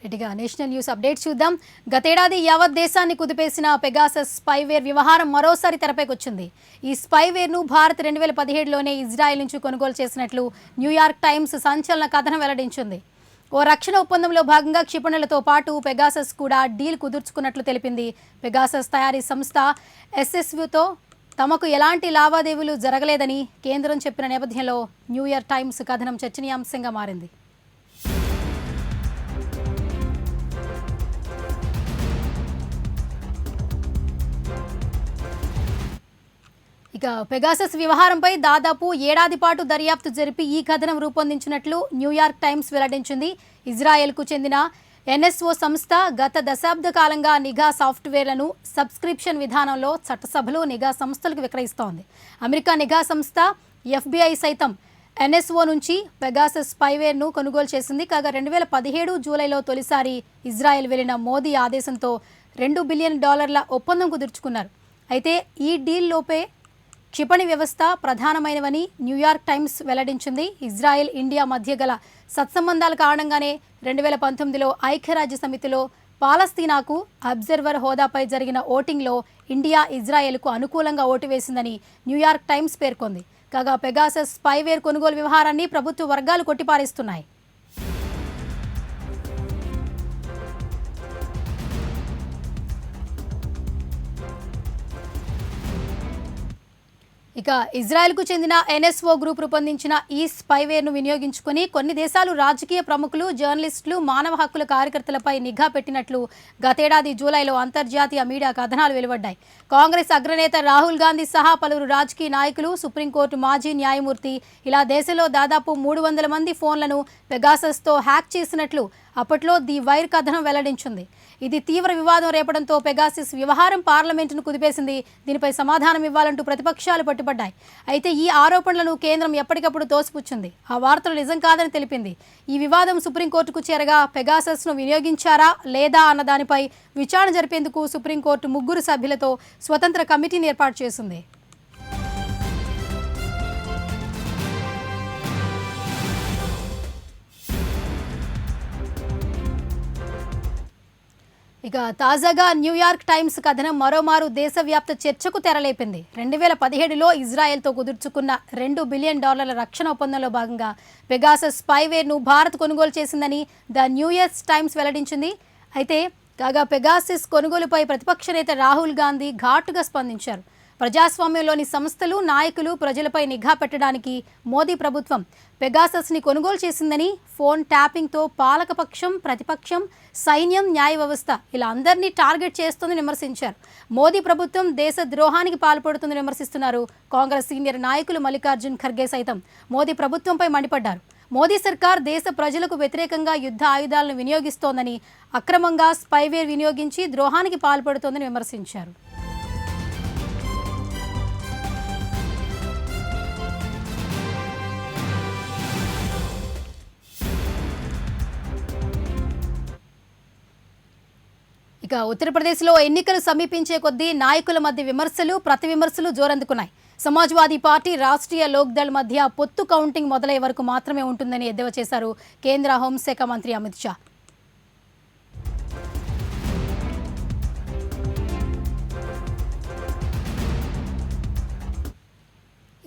రెడ్డిగా national news updates చూద్దాం. గతేడాది యావత్ దేశాన్ని కుదిపేసిన పెగాసస్ స్పైవేర్ వ్యవహారం మరోసారి తెరపైకి వచ్చింది. ఈ స్పైవేర్ను భారత్ 2017లోనే ఇజ్రాయెల్ నుంచి కొనుగోలు చేసినట్లు న్యూయార్క్ టైమ్స్ సంచలన కథనం వెల్లడించింది. ఓ రక్షణ ఒప్పందంలో భాగంగా క్షిపణులతో పాటు పెగాసస్ కూడా డీల్ కుదుర్చుకున్నట్లు తెలిపింది. పెగాసస్ తయారీ సంస్థ ఎస్ఎస్వితో తమకు ఎలాంటి లావాదేవీలు జరగలేదని కేంద్రం చెప్పిన నేపథ్యంలో న్యూయార్క్ టైమ్స్ కథనం చర్చనీయాంశంగా మారింది. ఇక పెగాసస్ వ్యవహారంపై దాదాపు ఏడాది పాటు దర్యాప్తు జరిపి ఈ కథనం రూపొందించినట్లు న్యూయార్క్ టైమ్స్ వెల్లడించింది. ఇజ్రాయెల్కు చెందిన ఎన్ఎస్ఓ సంస్థ గత దశాబ్ద కాలంగా నిఘా సాఫ్ట్వేర్లను సబ్స్క్రిప్షన్ విధానంలో చట్టసభలు నిఘా సంస్థలకు విక్రయిస్తోంది. అమెరికా నిఘా సంస్థ ఎఫ్బిఐ సైతం ఎన్ఎస్ఓ నుంచి పెగాసస్ స్పైవేర్ను కొనుగోలు చేసింది. కాగా 2017 జూలైలో తొలిసారి ఇజ్రాయెల్ వెళ్లిన మోదీ ఆదేశంతో $2 బిలియన్ ఒప్పందం కుదుర్చుకున్నారు. అయితే ఈ డీల్ లోపే క్షిపణి వ్యవస్థ ప్రధానమైనవని న్యూయార్క్ టైమ్స్ వెల్లడించింది. ఇజ్రాయెల్ ఇండియా మధ్య గల సత్సంబంధాల కారణంగానే 2019లో ఐక్యరాజ్య సమితిలో పాలస్తీనాకు అబ్జర్వర్ హోదాపై జరిగిన ఓటింగ్లో ఇండియా ఇజ్రాయెల్కు అనుకూలంగా ఓటు వేసిందని న్యూయార్క్ టైమ్స్ పేర్కొంది. కాగా పెగాసస్ స్పైవేర్ కొనుగోలు వ్యవహారాన్ని ప్రభుత్వ వర్గాలు కొట్టిపారేస్తున్నాయి. ఇక ఇజ్రాయెల్కు చెందిన ఎన్ఎస్ఓ గ్రూప్ రూపొందించిన ఈ స్పైవేర్ను వినియోగించుకుని కొన్ని దేశాలు రాజకీయ ప్రముఖులు, జర్నలిస్టులు, మానవ హక్కుల కార్యకర్తలపై నిఘా పెట్టినట్లు గతేడాది జూలైలో అంతర్జాతీయ మీడియా కథనాలు వెలువడ్డాయి. కాంగ్రెస్ అగ్రనేత రాహుల్ గాంధీ సహా పలువురు రాజకీయ నాయకులు, సుప్రీంకోర్టు మాజీ న్యాయమూర్తి ఇలా దేశంలో దాదాపు 300 మంది ఫోన్లను పెగాసస్తో హ్యాక్ చేసినట్లు అప్పట్లో ది వైర్ కథనం వెల్లడించింది. ఇది తీవ్ర వివాదం రేపడంతో పెగాసస్ వ్యవహారం పార్లమెంటును కుదిపేసింది. దీనిపై సమాధానం ఇవ్వాలంటూ ప్రతిపక్షాలు పట్టుబడ్డాయి. అయితే ఈ ఆరోపణలను కేంద్రం ఎప్పటికప్పుడు తోసిపుచ్చింది. ఆ వార్తలు నిజం కాదని తెలిపింది. ఈ వివాదం సుప్రీంకోర్టుకు చేరగా పెగాసస్ను వినియోగించారా లేదా అన్న దానిపై విచారణ జరిపేందుకు సుప్రీంకోర్టు 3 సభ్యులతో స్వతంత్ర కమిటీని ఏర్పాటు చేసింది. ఇక తాజాగా న్యూయార్క్ టైమ్స్ కథనం మరోమారు దేశవ్యాప్త చర్చకు తెరలేపింది. 2017లో ఇజ్రాయెల్తో కుదుర్చుకున్న $2 బిలియన్ రక్షణ ఒప్పందంలో భాగంగా పెగాసస్ స్పైవేర్ను భారత్ కొనుగోలు చేసిందని ద న్యూయార్క్ టైమ్స్ వెల్లడించింది. అయితే కాగా పెగాసస్ కొనుగోలుపై ప్రతిపక్ష నేత రాహుల్ గాంధీ ఘాటుగా స్పందించారు. ప్రజాస్వామ్యంలోని సంస్థలు, నాయకులు, ప్రజలపై నిఘా పెట్టడానికి మోదీ ప్రభుత్వం పెగాసస్ని కొనుగోలు చేసిందని, ఫోన్ ట్యాపింగ్తో పాలకపక్షం, ప్రతిపక్షం, సైన్యం, న్యాయ వ్యవస్థ ఇలా అందరినీ టార్గెట్ చేస్తోందని విమర్శించారు. మోదీ ప్రభుత్వం దేశ ద్రోహానికి పాల్పడుతుందని విమర్శిస్తున్నారు. కాంగ్రెస్ సీనియర్ నాయకులు మల్లికార్జున్ ఖర్గే సైతం మోదీ ప్రభుత్వంపై మండిపడ్డారు. మోదీ సర్కార్ దేశ ప్రజలకు వ్యతిరేకంగా యుద్ధ ఆయుధాలను వినియోగిస్తోందని, అక్రమంగా స్పైవేర్ వినియోగించి ద్రోహానికి పాల్పడుతోందని విమర్శించారు. ఇక ఉత్తరప్రదేశ్లో ఎన్నికలు సమీపించే కొద్దీ నాయకుల మధ్య విమర్శలు, ప్రతి విమర్శలు జోరందుకున్నాయి. సమాజ్వాదీ పార్టీ, రాష్ట్రీయ లోక్దళ్ మధ్య పొత్తు కౌంటింగ్ మొదలయ్యే వరకు మాత్రమే ఉంటుందని ఎద్దేవా చేశారు కేంద్ర హోంశాఖ మంత్రి అమిత్ షా.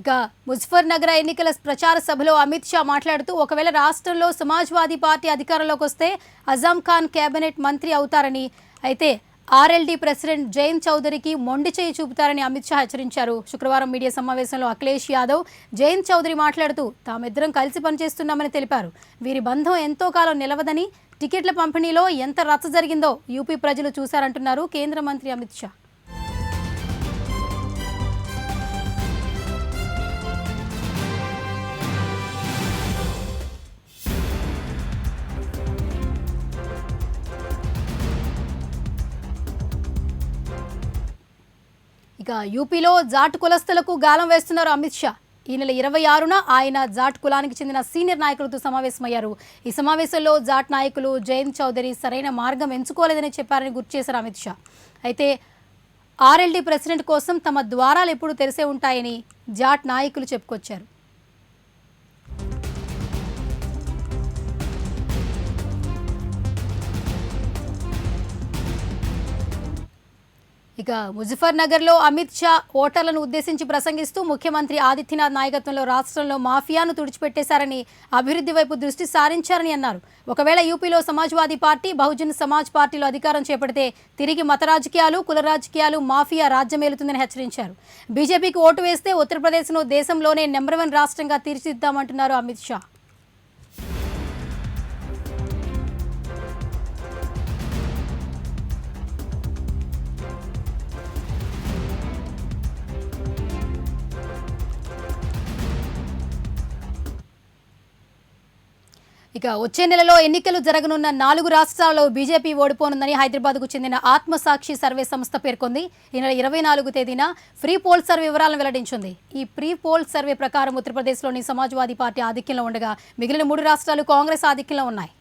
ఇక ముజఫర్ నగర్ ఎన్నికల ప్రచార సభలో అమిత్ షా మాట్లాడుతూ ఒకవేళ రాష్ట్రంలో సమాజ్వాదీ పార్టీ అధికారంలోకి వస్తే అజాం ఖాన్ కేబినెట్ మంత్రి అవుతారని, అయితే ఆర్ఎల్డీ ప్రెసిడెంట్ జయంత్ చౌదరికి మొండి చేయి చూపుతారని అమిత్ షా హెచ్చరించారు. శుక్రవారం మీడియా సమావేశంలో అఖిలేష్ యాదవ్, జయంత్ చౌదరి మాట్లాడుతూ తామిద్దరం కలిసి పనిచేస్తున్నామని తెలిపారు. వీరి బంధం ఎంతో కాలం నిలవదని, టికెట్ల పంపిణీలో ఎంత రచ్చ జరిగిందో యూపీ ప్రజలు చూశారంటున్నారు కేంద్ర మంత్రి అమిత్ షా. ఇక యూపీలో జాట్ కులస్తులకు గాలం వేస్తున్నారు అమిత్ షా. ఈ నెల 26న ఆయన జాట్ కులానికి చెందిన సీనియర్ నాయకులతో సమావేశమయ్యారు. ఈ సమావేశంలో జాట్ నాయకులు జయంత్ చౌదరి సరైన మార్గం ఎంచుకోలేదని చెప్పారని గుర్తు చేశారు అమిత్ షా. అయితే ఆర్ఎల్డీ ప్రెసిడెంట్ కోసం తమ ద్వారాలు ఎప్పుడూ తెరిసే ఉంటాయని జాట్ నాయకులు చెప్పుకొచ్చారు. ఇక ముజఫర్ నగర్లో అమిత్ షా ఓటర్లను ఉద్దేశించి ప్రసంగిస్తూ ముఖ్యమంత్రి ఆదిత్యనాథ్ నాయకత్వంలో రాష్ట్రంలో మాఫియాను తుడిచిపెట్టేశారని అభివృద్ధి వైపు దృష్టి సారించారని అన్నారు. ఒకవేళ యూపీలో సమాజ్వాదీ పార్టీ, బహుజన్ సమాజ్ పార్టీలు అధికారం చేపడితే తిరిగి మత రాజకీయాలు, కుల రాజకీయాలు, మాఫియా రాజ్యమేలుతుందని హెచ్చరించారు. బీజేపీకి ఓటు వేస్తే ఉత్తరప్రదేశ్ను దేశంలోనే నెంబర్ 1 రాష్ట్రంగా తీర్చిదిద్దామంటున్నారు అమిత్ షా. ఇక వచ్చే నెలలో ఎన్నికలు జరగనున్న 4 రాష్ట్రాల్లో బీజేపీ ఓడిపోనుందని హైదరాబాద్కు చెందిన ఆత్మసాక్షి సర్వే సంస్థ పేర్కొంది. ఈ నెల 24 తేదీన ఫ్రీ పోల్ సర్వే వివరాలను వెల్లడించింది. ఈ ప్రీ పోల్ సర్వే ప్రకారం ఉత్తరప్రదేశ్లోని సమాజ్వాదీ పార్టీ ఆధిక్యంలో ఉండగా మిగిలిన 3 రాష్ట్రాలు కాంగ్రెస్ ఆధిక్యంలో ఉన్నాయి.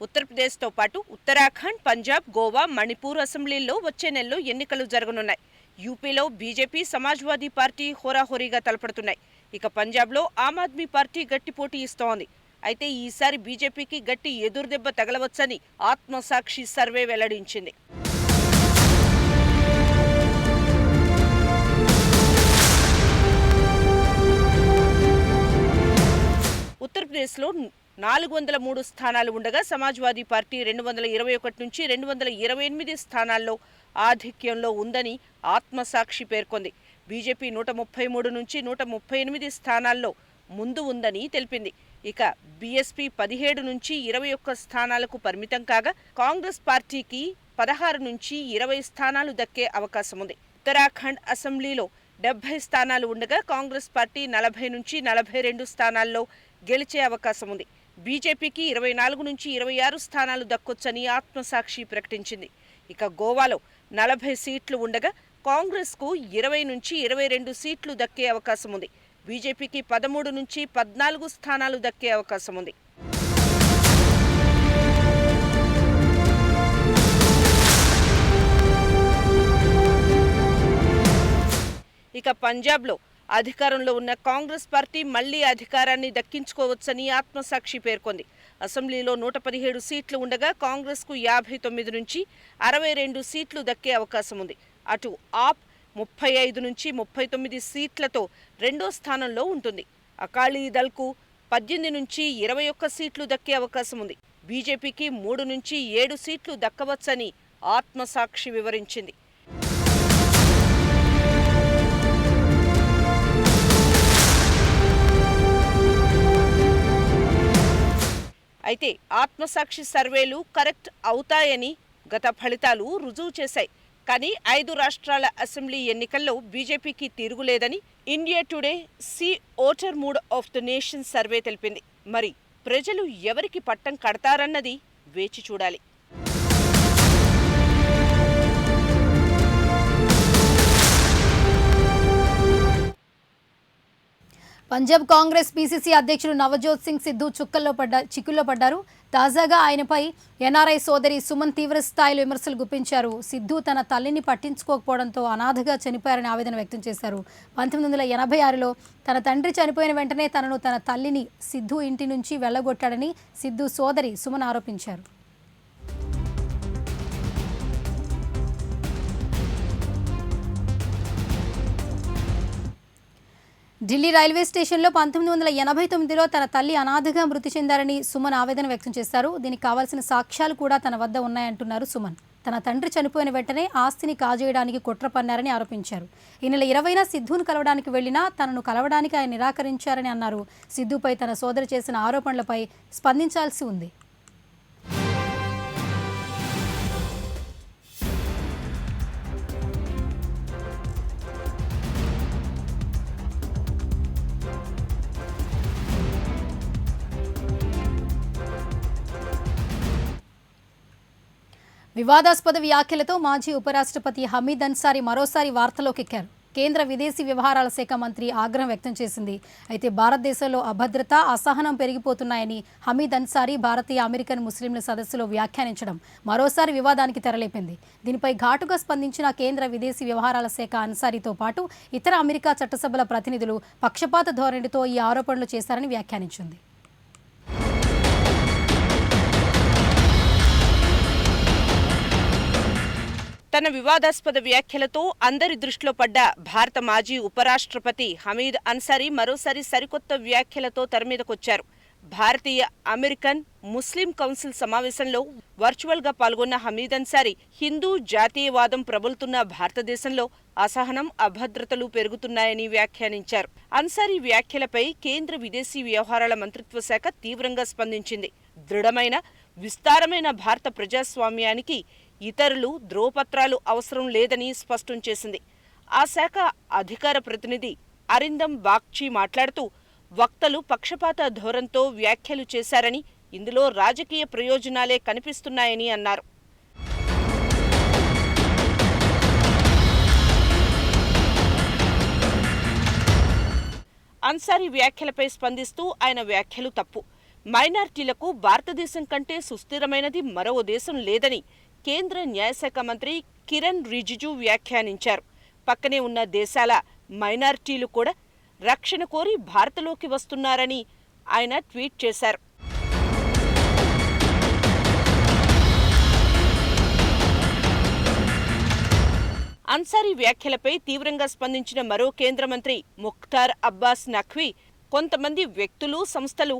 ఉత్తరప్రదేశ్తో పాటు ఉత్తరాఖండ్, పంజాబ్, గోవా, మణిపూర్ అసెంబ్లీల్లో వచ్చే నెలలో ఎన్నికలు జరగనున్నాయి. యూపీలో బీజేపీ, సమాజ్వాదీ పార్టీ హోరాహోరీగా తలపడుతున్నాయి. ఇక పంజాబ్లో ఆమ్ ఆద్మీ పార్టీ గట్టి పోటీ ఇస్తోంది. అయితే ఈసారి బీజేపీకి గట్టి ఎదురుదెబ్బ తగలవచ్చని ఆత్మసాక్షి సర్వే వెల్లడించింది. ఉత్తరప్రదేశ్లో 403 స్థానాలు ఉండగా సమాజ్వాదీ పార్టీ 221 నుంచి 228 స్థానాల్లో ఆధిక్యంలో ఉందని ఆత్మసాక్షి పేర్కొంది. బీజేపీ 133 నుంచి 138 స్థానాల్లో ముందు ఉందని తెలిపింది. ఇక బీఎస్పీ 17 నుంచి 21 స్థానాలకు పరిమితం కాగా కాంగ్రెస్ పార్టీకి 16 నుంచి 20 స్థానాలు దక్కే అవకాశం ఉంది. ఉత్తరాఖండ్ అసెంబ్లీలో 70 స్థానాలు ఉండగా కాంగ్రెస్ పార్టీ 40 నుంచి 42 స్థానాల్లో గెలిచే అవకాశం ఉంది. బీజేపీకి 24 నుంచి 26 స్థానాలు దక్కొచ్చని ఆత్మసాక్షి ప్రకటించింది. ఇక గోవాలో 40 సీట్లు ఉండగా కాంగ్రెస్కు 20 నుంచి 22 సీట్లు దక్కే అవకాశం ఉంది. బీజేపీకి 13 నుంచి 14 స్థానాలు దక్కే అవకాశం ఉంది. ఇక పంజాబ్లో అధికారంలో ఉన్న కాంగ్రెస్ పార్టీ మళ్లీ అధికారాన్ని దక్కించుకోవచ్చని ఆత్మసాక్షి పేర్కొంది. అసెంబ్లీలో 117 సీట్లు ఉండగా కాంగ్రెస్కు 59 నుంచి 62 సీట్లు దక్కే అవకాశం ఉంది. అటు ఆప్ 35 నుంచి 39 సీట్లతో రెండో స్థానంలో ఉంటుంది. అకాలీదళ్కు 18 నుంచి 21 సీట్లు దక్కే అవకాశం ఉంది. బీజేపీకి 3 నుంచి 7 సీట్లు దక్కవచ్చని ఆత్మసాక్షి వివరించింది. అయితే ఆత్మసాక్షి సర్వేలు కరెక్ట్ అవుతాయని గత ఫలితాలు రుజువు చేశాయి. కానీ 5 రాష్ట్రాల అసెంబ్లీ ఎన్నికల్లో బీజేపీకి తిరుగులేదని India Today C voter mood of the nation survey తెలిపింది. మరి ప్రజలు ఎవరికి పట్టం కడతారన్నది వేచి చూడాలి. పంజాబ్ కాంగ్రెస్ పీసీసీ అధ్యక్షుడు నవజోత్ సింగ్ సిద్ధు చిక్కుల్లో పడ్డారు. తాజాగా ఆయనపై ఎన్ఆర్ఐ సోదరి సుమన్ తీవ్ర స్థాయిలో విమర్శలు గుప్పించారు. సిద్ధు తన తల్లిని పట్టించుకోకపోవడంతో అనాథగా చనిపోయారని ఆవేదన వ్యక్తం చేశారు. 1986లో తన తండ్రి చనిపోయిన వెంటనే తనను తన తల్లిని సిద్ధు ఇంటి నుంచి వెళ్లగొట్టాడని సిద్ధు సోదరి సుమన్ ఆరోపించారు. ఢిల్లీ రైల్వే స్టేషన్లో 1989లో తన తల్లి అనాథగా మృతి చెందారని సుమన్ ఆవేదన వ్యక్తం చేశారు. దీనికి కావాల్సిన సాక్ష్యాలు కూడా తన వద్ద ఉన్నాయంటున్నారు సుమన్. తన తండ్రి చనిపోయిన వెంటనే ఆస్తిని కాజేయడానికి కుట్ర పన్నారని ఆరోపించారు. ఈ నెల 20న సిద్ధును కలవడానికి వెళ్లినా తనను కలవడానికి ఆయన నిరాకరించారని అన్నారు. సిద్ధుపై తన సోదరి చేసిన ఆరోపణలపై స్పందించాల్సి ఉంది. వివాదాస్పద వ్యాఖ్యలతో మాజీ ఉపరాష్ట్రపతి హమీద్ అన్సారీ మరోసారి వార్తలోకెక్కారు. కేంద్ర విదేశీ వ్యవహారాల శాఖ మంత్రి ఆగ్రహం వ్యక్తం చేసింది. అయితే భారతదేశంలో అభద్రత, అసహనం పెరిగిపోతున్నాయని హమీద్ అన్సారీ భారతీయ అమెరికన్ ముస్లింల సదస్సులో వ్యాఖ్యానించడం మరోసారి వివాదానికి తెరలేపింది. దీనిపై ఘాటుగా స్పందించిన కేంద్ర విదేశీ వ్యవహారాల శాఖ అన్సారీతో పాటు ఇతర అమెరికా చట్టసభల ప్రతినిధులు పక్షపాత ధోరణితో ఈ ఆరోపణలు చేశారని వ్యాఖ్యానించింది. తన వివాదాస్పద వ్యాఖ్యలతో అందరి దృష్టిలో పడ్డ భారత మాజీ ఉపరాష్ట్రపతి హమీద్ అన్సారీ మరోసారి సరికొత్త వ్యాఖ్యలతో తెరమీదకొచ్చారు. భారతీయ అమెరికన్ ముస్లిం కౌన్సిల్ సమావేశంలో వర్చువల్గా పాల్గొన్న హమీద్ అన్సారీ హిందూ జాతీయవాదం ప్రబలుతున్న భారతదేశంలో అసహనం, అభద్రతలు పెరుగుతున్నాయని వ్యాఖ్యానించారు. అన్సారీ వ్యాఖ్యలపై కేంద్ర విదేశీ వ్యవహారాల మంత్రిత్వ శాఖ తీవ్రంగా స్పందించింది. దృఢమైన, విస్తారమైన భారత ప్రజాస్వామ్యానికి ఇతరులు ధ్రువపత్రాలు అవసరం లేదని స్పష్టం చేసింది. ఆ శాఖ అధికార ప్రతినిధి అరిందమ్ బాగ్చి మాట్లాడుతూ వక్తలు పక్షపాత ధోరణితో వ్యాఖ్యలు చేశారని, ఇందులో రాజకీయ ప్రయోజనాలే కనిపిస్తున్నాయని అన్నారు. అన్సారీ వ్యాఖ్యలపై స్పందిస్తూ ఆయన వ్యాఖ్యలు తప్పు, మైనార్టీలకు భారతదేశం కంటే సుస్థిరమైనది మరో దేశం లేదని కేంద్ర న్యాయశాఖ మంత్రి కిరణ్ రిజిజు వ్యాఖ్యానించారు. పక్కనే ఉన్న దేశాల మైనార్టీలు కూడా రక్షణ కోరి భారత్లోకి వస్తున్నారని ఆయన ట్వీట్ చేశారు. అన్సారీ వ్యాఖ్యలపై తీవ్రంగా స్పందించిన మరో కేంద్ర మంత్రి ముఖ్తార్ అబ్బాస్ నఖ్వీ కొంతమంది వ్యక్తులు, సంస్థలు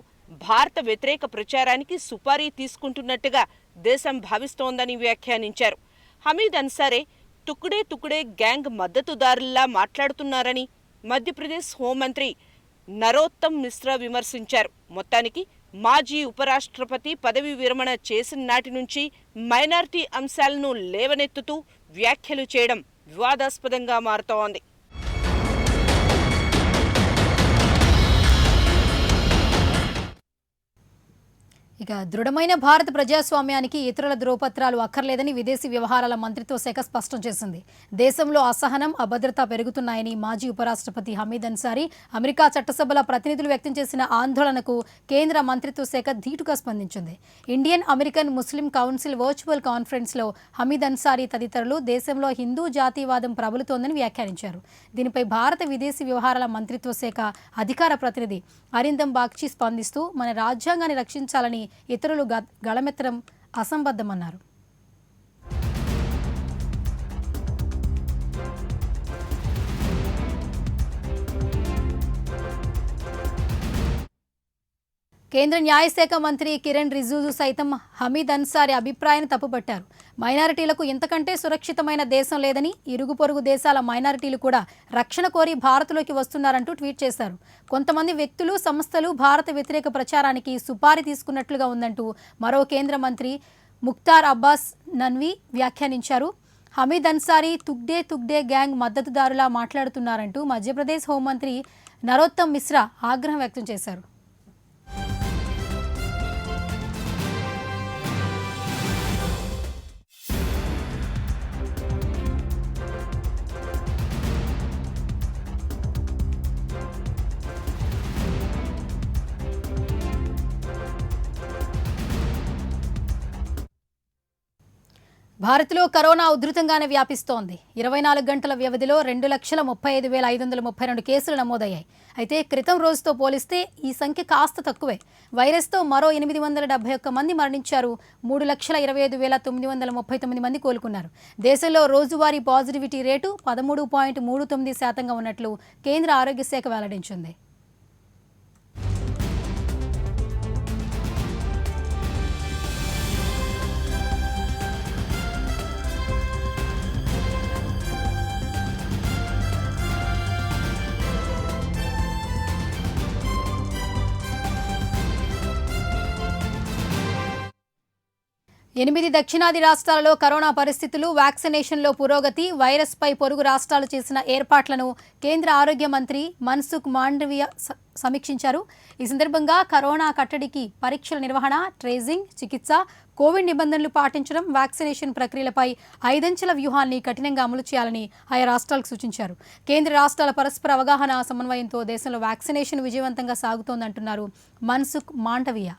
భారత వ్యతిరేక ప్రచారానికి సుపారీ తీసుకుంటున్నట్టుగా దేశం భావిస్తోందని వ్యాఖ్యానించారు. హమీద్ అన్సారీ తుక్డే తుక్డే గ్యాంగ్ మద్దతుదారుల్లా మాట్లాడుతున్నారని మధ్యప్రదేశ్ హోంమంత్రి నరోత్తమ్ మిశ్రా విమర్శించారు. మొత్తానికి మాజీ ఉపరాష్ట్రపతి పదవీ విరమణ చేసిన నాటి నుంచి మైనారిటీ అంశాలను లేవనెత్తుతూ వ్యాఖ్యలు చేయడం వివాదాస్పదంగా మారుతోంది. ఇక దృఢమైన భారత ప్రజాస్వామ్యానికి ఇతరుల ధ్రువపత్రాలు అక్కర్లేదని విదేశీ వ్యవహారాల మంత్రిత్వ శాఖ స్పష్టం చేసింది. దేశంలో అసహనం, అభద్రత పెరుగుతున్నాయని మాజీ ఉపరాష్ట్రపతి హమీద్ అన్సారీ అమెరికా చట్టసభల ప్రతినిధులు వ్యక్తం చేసిన ఆందోళనకు కేంద్ర మంత్రిత్వ శాఖ ధీటుగా స్పందించింది. ఇండియన్ అమెరికన్ ముస్లిం కౌన్సిల్ వర్చువల్ కాన్ఫరెన్స్లో హమీద్ అన్సారీ తదితరులు దేశంలో హిందూ జాతీయవాదం ప్రబలుతోందని వ్యాఖ్యానించారు. దీనిపై భారత విదేశీ వ్యవహారాల మంత్రిత్వ శాఖ అధికార ప్రతినిధి అరిందమ్ బాగ్చి స్పందిస్తూ మన రాజ్యాంగాన్ని రక్షించాలని ఇతరులు గళమెత్తడం అసంబద్ధమన్నారు. కేంద్ర న్యాయశాఖ మంత్రి కిరణ్ రిజిజు సైతం హమీద్ అన్సారీ అభిప్రాయాన్ని తప్పుపట్టారు. మైనారిటీలకు ఇంతకంటే సురక్షితమైన దేశం లేదని, ఇరుగు పొరుగు దేశాల మైనారిటీలు కూడా రక్షణ కోరి భారత్లోకి వస్తున్నారంటూ ట్వీట్ చేశారు. కొంతమంది వ్యక్తులు, సంస్థలు భారత వ్యతిరేక ప్రచారానికి సుపారీ తీసుకున్నట్లుగా ఉందంటూ మరో కేంద్ర మంత్రి ముఖ్తార్ అబ్బాస్ నఖ్వీ వ్యాఖ్యానించారు. హమీద్ అన్సారీ తుగ్డే తుగ్డే గ్యాంగ్ మద్దతుదారులా మాట్లాడుతున్నారంటూ మధ్యప్రదేశ్ హోంమంత్రి నరోత్తమ్ మిశ్రా ఆగ్రహం వ్యక్తం చేశారు. భారత్లో కరోనా ఉధృతంగానే వ్యాపిస్తోంది. 24 గంటల వ్యవధిలో 2,35,532 కేసులు నమోదయ్యాయి. అయితే క్రితం రోజుతో పోలిస్తే ఈ సంఖ్య కాస్త తక్కువే. వైరస్తో మరో 871 మంది మరణించారు. 3,25,939 మంది కోలుకున్నారు. దేశంలో రోజువారీ పాజిటివిటీ రేటు 13.39% ఉన్నట్లు కేంద్ర ఆరోగ్య శాఖ వెల్లడించింది. 8 దక్షిణాది రాష్ట్రాలలో కరోనా పరిస్థితులు, వ్యాక్సినేషన్లో పురోగతి, వైరస్పై పొరుగు రాష్ట్రాలు చేసిన ఏర్పాట్లను కేంద్ర ఆరోగ్య మంత్రి మన్సుఖ్ మాండవీయ సమీక్షించారు. ఈ సందర్భంగా కరోనా కట్టడికి పరీక్షల నిర్వహణ, ట్రేసింగ్, చికిత్స, కోవిడ్ నిబంధనలు పాటించడం, వ్యాక్సినేషన్ ప్రక్రియలపై 5 అంచెల వ్యూహాన్ని కఠినంగా అమలు చేయాలని ఆయా రాష్ట్రాలకు సూచించారు. కేంద్ర రాష్ట్రాల పరస్పర అవగాహన, సమన్వయంతో దేశంలో వ్యాక్సినేషన్ విజయవంతంగా సాగుతోందంటున్నారు మన్సుఖ్ మాండవీయ.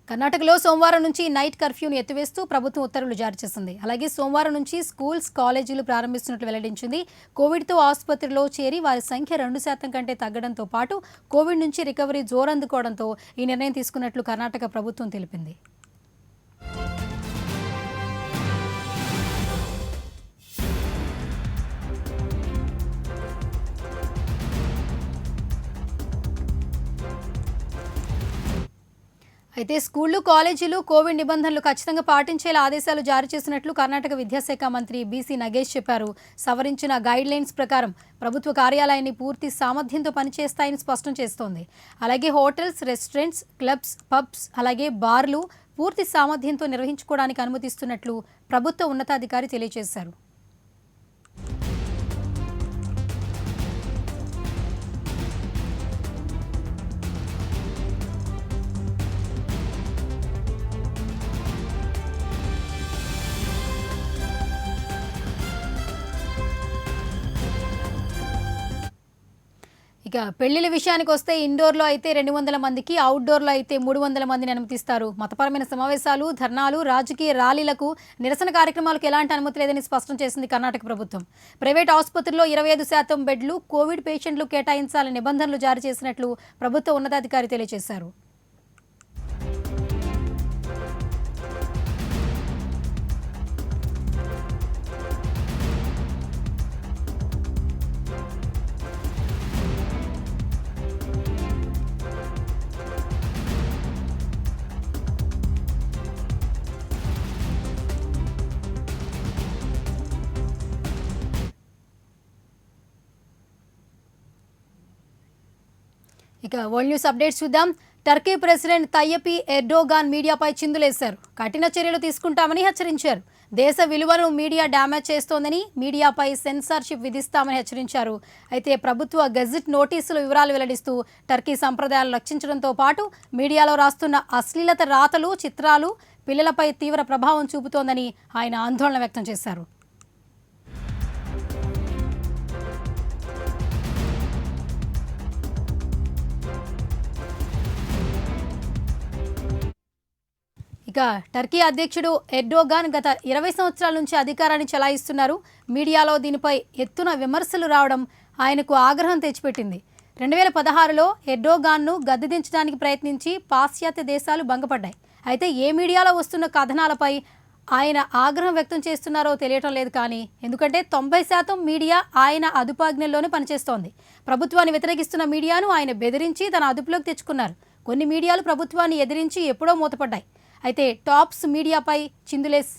కర్ణాటకలో సోమవారం నుంచి నైట్ కర్ఫ్యూను ఎత్తివేస్తూ ప్రభుత్వం ఉత్తర్వులు జారీ చేసింది. అలాగే సోమవారం నుంచి స్కూల్స్, కాలేజీలు ప్రారంభిస్తున్నట్లు వెల్లడించింది. కోవిడ్తో ఆసుపత్రిలో చేరి వారి సంఖ్య 2% కంటే తగ్గడంతో పాటు కోవిడ్ నుంచి రికవరీ జోరందుకోవడంతో ఈ నిర్ణయం తీసుకున్నట్లు కర్ణాటక ప్రభుత్వం తెలిపింది. అయితే స్కూళ్లు, కాలేజీలు కోవిడ్ నిబంధనలు ఖచ్చితంగా పాటించేలా ఆదేశాలు జారీ చేసినట్లు కర్ణాటక విద్యాశాఖ మంత్రి బీసీ నగేష్ చెప్పారు. సవరించిన గైడ్లైన్స్ ప్రకారం ప్రభుత్వ కార్యాలయాన్ని పూర్తి సామర్థ్యంతో పనిచేస్తాయని స్పష్టం చేస్తోంది. అలాగే హోటల్స్, రెస్టారెంట్స్, క్లబ్స్, పబ్స్, అలాగే బార్లు పూర్తి సామర్థ్యంతో నిర్వహించుకోవడానికి అనుమతిస్తున్నట్లు ప్రభుత్వ ఉన్నతాధికారి తెలియజేశారు. ఇక పెళ్లిళ్ల విషయానికి వస్తే ఇండోర్లో అయితే 200 మందికి, అవుట్డోర్లో అయితే 300 మందిని అనుమతిస్తారు. మతపరమైన సమావేశాలు, ధర్నాలు, రాజకీయ ర్యాలీలకు, నిరసన కార్యక్రమాలకు ఎలాంటి అనుమతి లేదని స్పష్టం చేసింది కర్ణాటక ప్రభుత్వం. ప్రైవేట్ ఆసుపత్రుల్లో 25% బెడ్లు కోవిడ్ పేషెంట్లు కేటాయించాలని నిబంధనలు జారీ చేసినట్లు ప్రభుత్వ ఉన్నతాధికారి తెలియజేశారు. ఇక వరల్డ్ న్యూస్ అప్డేట్స్ చూద్దాం. టర్కీ ప్రెసిడెంట్ తయ్యప్ ఎర్డోగాన్ మీడియాపై చిందులేశారు. కఠిన చర్యలు తీసుకుంటామని హెచ్చరించారు. దేశ విలువను మీడియా డ్యామేజ్ చేస్తోందని, మీడియాపై సెన్సార్షిప్ విధిస్తామని హెచ్చరించారు. అయితే ప్రభుత్వ గెజిట్ నోటీసుల వివరాలు వెల్లడిస్తూ టర్కీ సంప్రదాయాలు రక్షించడంతో పాటు మీడియాలో రాస్తున్న అశ్లీలత రాతలు, చిత్రాలు పిల్లలపై తీవ్ర ప్రభావం చూపుతోందని ఆయన ఆందోళన వ్యక్తం చేశారు. ఇక టర్కీ అధ్యక్షుడు ఎర్డోగాన్ గత 20 సంవత్సరాల నుంచి అధికారాన్ని చెలాయిస్తున్నారు. మీడియాలో దీనిపై ఎత్తున విమర్శలు రావడం ఆయనకు ఆగ్రహం తెచ్చిపెట్టింది. 2016లో ఎర్డోగాన్ను గద్దెదించడానికి ప్రయత్నించి పాశ్చాత్య దేశాలు భంగపడ్డాయి. అయితే ఏ మీడియాలో వస్తున్న కథనాలపై ఆయన ఆగ్రహం వ్యక్తం చేస్తున్నారో తెలియటం లేదు. కానీ ఎందుకంటే 90% మీడియా ఆయన అదుపాజ్ఞల్లోనే పనిచేస్తోంది. ప్రభుత్వాన్ని వ్యతిరేకిస్తున్న మీడియాను ఆయన బెదిరించి తన అదుపులోకి తెచ్చుకున్నారు. కొన్ని మీడియాలు ప్రభుత్వాన్ని ఎదిరించి ఎప్పుడో మూతపడ్డాయి. అయితే టాప్స్ మీడియాపై చిందులేసి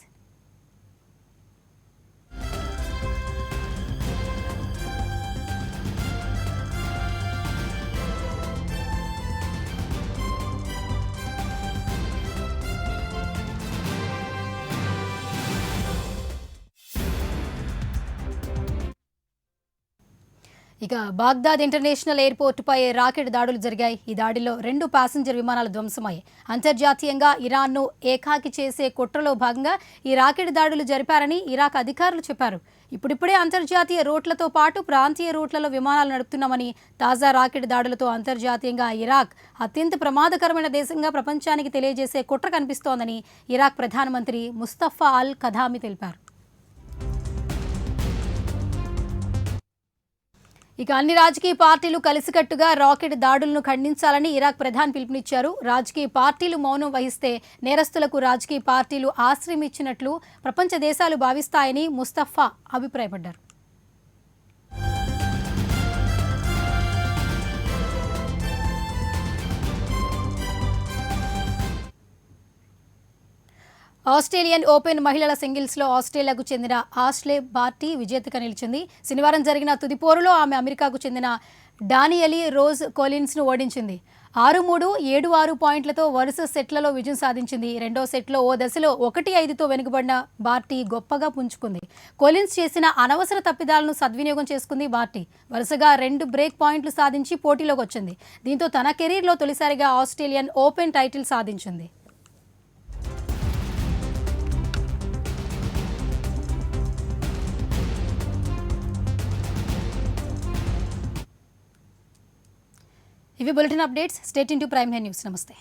ఇక బాగ్దాద్ ఇంటర్నేషనల్ ఎయిర్పోర్టుపై రాకెట్ దాడులు జరిగాయి. ఈ దాడిలో 2 ప్యాసింజర్ విమానాలు ధ్వంసమయ్యాయి. అంతర్జాతీయంగా ఇరాన్ను ఏకాకి చేసే కుట్రలో భాగంగా ఈ రాకెట్ దాడులు జరిపారని ఇరాక్ అధికారులు చెప్పారు. ఇప్పుడిప్పుడే అంతర్జాతీయ రూట్లతో పాటు ప్రాంతీయ రూట్లలో విమానాలు నడుపుతున్నామని, తాజా రాకెట్ దాడులతో అంతర్జాతీయంగా ఇరాక్ అత్యంత ప్రమాదకరమైన దేశంగా ప్రపంచానికి తెలియజేసే కుట్ర కనిపిస్తోందని ఇరాక్ ప్రధానమంత్రి ముస్తఫా అల్ కధామి తెలిపారు. ఇక అన్ని రాజకీయ పార్టీలు కలిసికట్టుగా రాకెట్ దాడులను ఖండించాలని ఇరాక్ ప్రధాని పిలుపునిచ్చారు. రాజకీయ పార్టీలు మౌనం వహిస్తే నేరస్తులకు రాజకీయ పార్టీలు ఆశ్రయం ఇచ్చినట్లు ప్రపంచ దేశాలు భావిస్తాయని ముస్తఫా అభిప్రాయపడ్డారు. ఆస్ట్రేలియన్ ఓపెన్ మహిళల సింగిల్స్లో ఆస్ట్రేలియాకు చెందిన ఆష్లే బార్టీ విజేతగా నిలిచింది. శనివారం జరిగిన తుది పోరులో ఆమె అమెరికాకు చెందిన డానియలీ రోజ్ కొలిన్స్ను ఓడించింది. 6-3, 7-6 పాయింట్లతో వరుస సెట్లలో విజయం సాధించింది. రెండో సెట్లో ఓ దశలో 1-5తో వెనుకబడిన బార్టీ గొప్పగా పుంజుకుంది. కొలిన్స్ చేసిన అనవసర తప్పిదాలను సద్వినియోగం చేసుకుంది బార్టీ. వరుసగా 2 బ్రేక్ పాయింట్లు సాధించి పోటీలోకి వచ్చింది. దీంతో తన కెరీర్లో తొలిసారిగా ఆస్ట్రేలియన్ ఓపెన్ టైటిల్ సాధించింది. ఇవి bulletin updates. Stay tuned to prime news. నమస్తే.